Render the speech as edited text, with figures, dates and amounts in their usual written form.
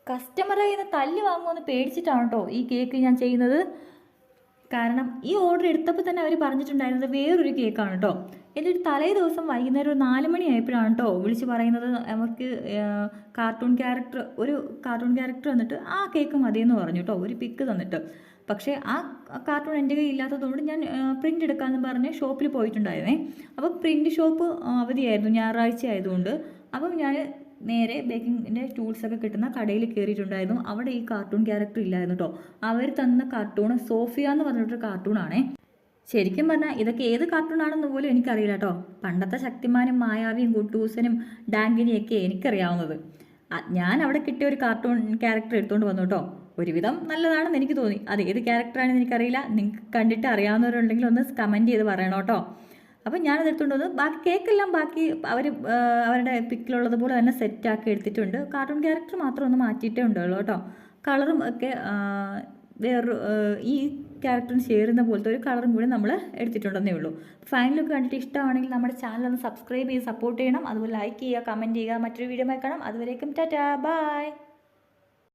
കസ്റ്റമറെ കയ്യിൽ നിന്ന് തല്ല് വാങ്ങുമെന്ന് പേടിച്ചിട്ടാണ് കേട്ടോ ഈ കേക്ക് ഞാൻ ചെയ്യുന്നത്. കാരണം ഈ ഓർഡർ എടുത്തപ്പോൾ തന്നെ അവർ പറഞ്ഞിട്ടുണ്ടായിരുന്നത് വേറൊരു കേക്കാണ് കേട്ടോ. എന്നിട്ട് തലേ ദിവസം വൈകുന്നേരം ഒരു 4 മണിയായപ്പോഴാണ് കേട്ടോ വിളിച്ച് പറയുന്നത് അവർക്ക് ഒരു കാർട്ടൂൺ ക്യാരക്ടർ വന്നിട്ട് ആ കേക്ക് മതിയെന്ന് പറഞ്ഞു കേട്ടോ, ഒരു പിക്ക് തന്നിട്ട്. പക്ഷേ ആ കാർട്ടൂൺ എൻ്റെ കയ്യിൽ ഇല്ലാത്തതുകൊണ്ട് ഞാൻ പ്രിൻ്റ് എടുക്കാമെന്ന് പറഞ്ഞ് ഷോപ്പിൽ പോയിട്ടുണ്ടായിരുന്നേ. അപ്പോൾ പ്രിൻ്റ് ഷോപ്പ് അവധിയായിരുന്നു, ഞായറാഴ്ച ആയതുകൊണ്ട്. അപ്പം ഞാൻ നേരെ ബേക്കിങ്ങിൻ്റെ ടൂൾസൊക്കെ കിട്ടുന്ന കടയിൽ കയറിയിട്ടുണ്ടായിരുന്നു. അവിടെ ഈ കാർട്ടൂൺ ക്യാരക്ടർ ഇല്ലായിരുന്നു കേട്ടോ. അവർ തന്ന കാർട്ടൂൺ സോഫിയ എന്ന് പറഞ്ഞിട്ടൊരു കാർട്ടൂണാണേ. ശരിക്കും പറഞ്ഞാൽ ഇതൊക്കെ ഏത് കാർട്ടൂണാണെന്ന് പോലും എനിക്കറിയില്ല കേട്ടോ. പണ്ടത്തെ ശക്തിമാനും മായാവിയും കുട്ടൂസനും ഡാങ്കിനിയൊക്കെ എനിക്കറിയാവുന്നത്. ഞാൻ അവിടെ കിട്ടിയ ഒരു കാർട്ടൂൺ ക്യാരക്ടർ എടുത്തുകൊണ്ട് വന്നു കേട്ടോ. ഒരുവിധം നല്ലതാണെന്ന് എനിക്ക് തോന്നി. അത് ഏത് ക്യാരക്ടറാണെന്ന് എനിക്കറിയില്ല. നിങ്ങൾക്ക് കണ്ടിട്ട് അറിയാവുന്നവരുണ്ടെങ്കിൽ ഒന്ന് കമൻറ്റ് ചെയ്ത് പറയണം കേട്ടോ. അപ്പം ഞാനത് എടുത്തുകൊണ്ട് വന്നു. ബാക്കി കേക്കെല്ലാം അവർ അവരുടെ പിക്കിലുള്ളതുപോലെ തന്നെ സെറ്റാക്കി എടുത്തിട്ടുണ്ട്. കാർട്ടൂൺ ക്യാരക്ടർ മാത്രം ഒന്ന് മാറ്റിയിട്ടേ ഉണ്ടുള്ളൂ കേട്ടോ. കളറും ഒക്കെ വേറൊരു ഈ ക്യാരക്ടറിന് ചേരുന്ന പോലത്തെ ഒരു കളറും കൂടി നമ്മൾ എടുത്തിട്ടുണ്ടെന്നേ ഉള്ളൂ. ഫൈനലൊക്കെ കണ്ടിട്ട് ഇഷ്ടമാണെങ്കിൽ നമ്മുടെ ചാനൽ ഒന്ന് സബ്സ്ക്രൈബ് ചെയ്ത് സപ്പോർട്ട് ചെയ്യണം. അതുപോലെ ലൈക്ക് ചെയ്യുക, കമൻറ്റ് ചെയ്യുക. മറ്റൊരു വീഡിയോ കാണാം. അതുവരേക്കും ടാറ്റാ, ബൈ.